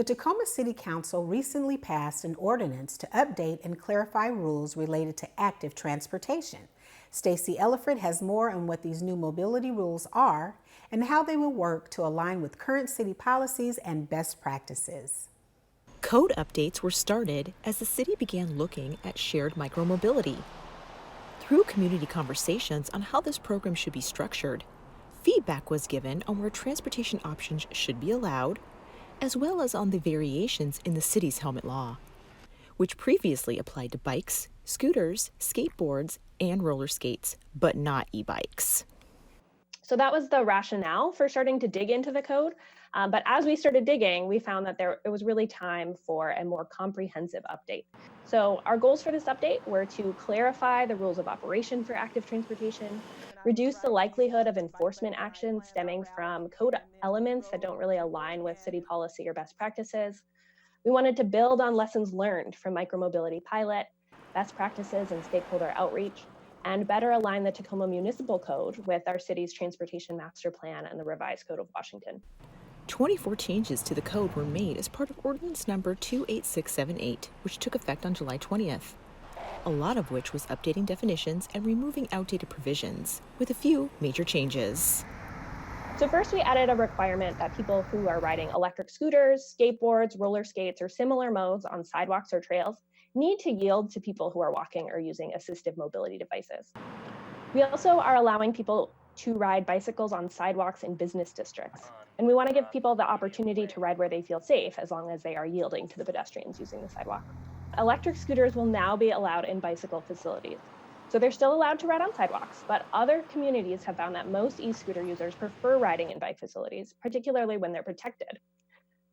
The Tacoma City Council recently passed an ordinance to update and clarify rules related to active transportation. Stacey Ellifrit has more on what these new mobility rules are and how they will work to align with current city policies and best practices. Code updates were started as the city began looking at shared micromobility. Through community conversations on how this program should be structured, feedback was given on where transportation options should be allowed, as well as on the variations in the city's helmet law, which previously applied to bikes, scooters, skateboards, and roller skates, but not e-bikes. So that was the rationale for starting to dig into the code. But as we started digging, we found that it was really time for a more comprehensive update. So our goals for this update were to clarify the rules of operation for active transportation, reduce the likelihood of enforcement actions stemming from code elements that don't really align with city policy or best practices. We wanted to build on lessons learned from micromobility pilot, best practices and stakeholder outreach, and better align the Tacoma Municipal Code with our city's Transportation Master Plan and the Revised Code of Washington. 24 changes to the code were made as part of Ordinance Number 28678, which took effect on July 20th. A lot of which was updating definitions and removing outdated provisions, with a few major changes. So first, we added a requirement that people who are riding electric scooters, skateboards, roller skates, or similar modes on sidewalks or trails need to yield to people who are walking or using assistive mobility devices. We also are allowing people to ride bicycles on sidewalks in business districts. And we want to give people the opportunity to ride where they feel safe, as long as they are yielding to the pedestrians using the sidewalk. Electric scooters will now be allowed in bicycle facilities. So they're still allowed to ride on sidewalks, but other communities have found that most e-scooter users prefer riding in bike facilities, particularly when they're protected,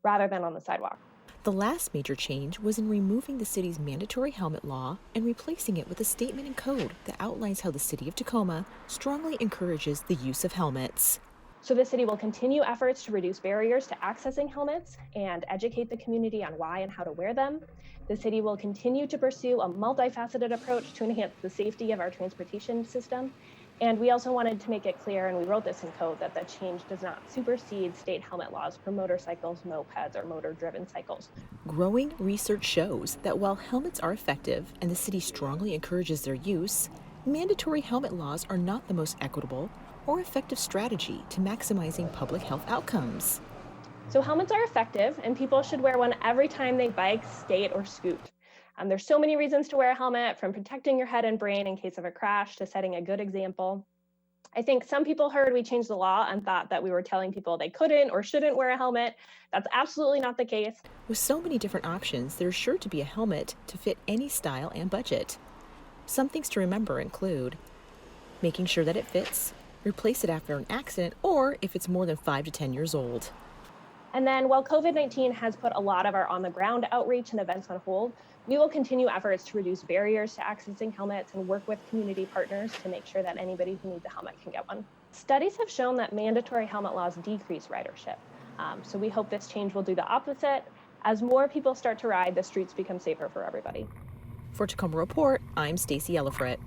rather than on the sidewalk. The last major change was in removing the city's mandatory helmet law and replacing it with a statement in code that outlines how the city of Tacoma strongly encourages the use of helmets. So the city will continue efforts to reduce barriers to accessing helmets and educate the community on why and how to wear them. The city will continue to pursue a multifaceted approach to enhance the safety of our transportation system. And we also wanted to make it clear, and we wrote this in code, that the change does not supersede state helmet laws for motorcycles, mopeds, or motor-driven cycles. Growing research shows that while helmets are effective and the city strongly encourages their use, mandatory helmet laws are not the most equitable or effective strategy to maximizing public health outcomes. So helmets are effective, and people should wear one every time they bike, skate, or scoot. There's so many reasons to wear a helmet, from protecting your head and brain in case of a crash to setting a good example. I think some people heard we changed the law and thought that we were telling people they couldn't or shouldn't wear a helmet. That's absolutely not the case. With so many different options, there's sure to be a helmet to fit any style and budget. Some things to remember include making sure that it fits, replace it after an accident, or if it's more than 5 to 10 years old. And then while COVID-19 has put a lot of our on-the-ground outreach and events on hold, we will continue efforts to reduce barriers to accessing helmets and work with community partners to make sure that anybody who needs a helmet can get one. Studies have shown that mandatory helmet laws decrease ridership. So we hope this change will do the opposite. As more people start to ride, the streets become safer for everybody. For Tacoma Report, I'm Stacey Ellifrit.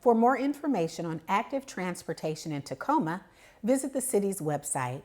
For more information on active transportation in Tacoma, visit the city's website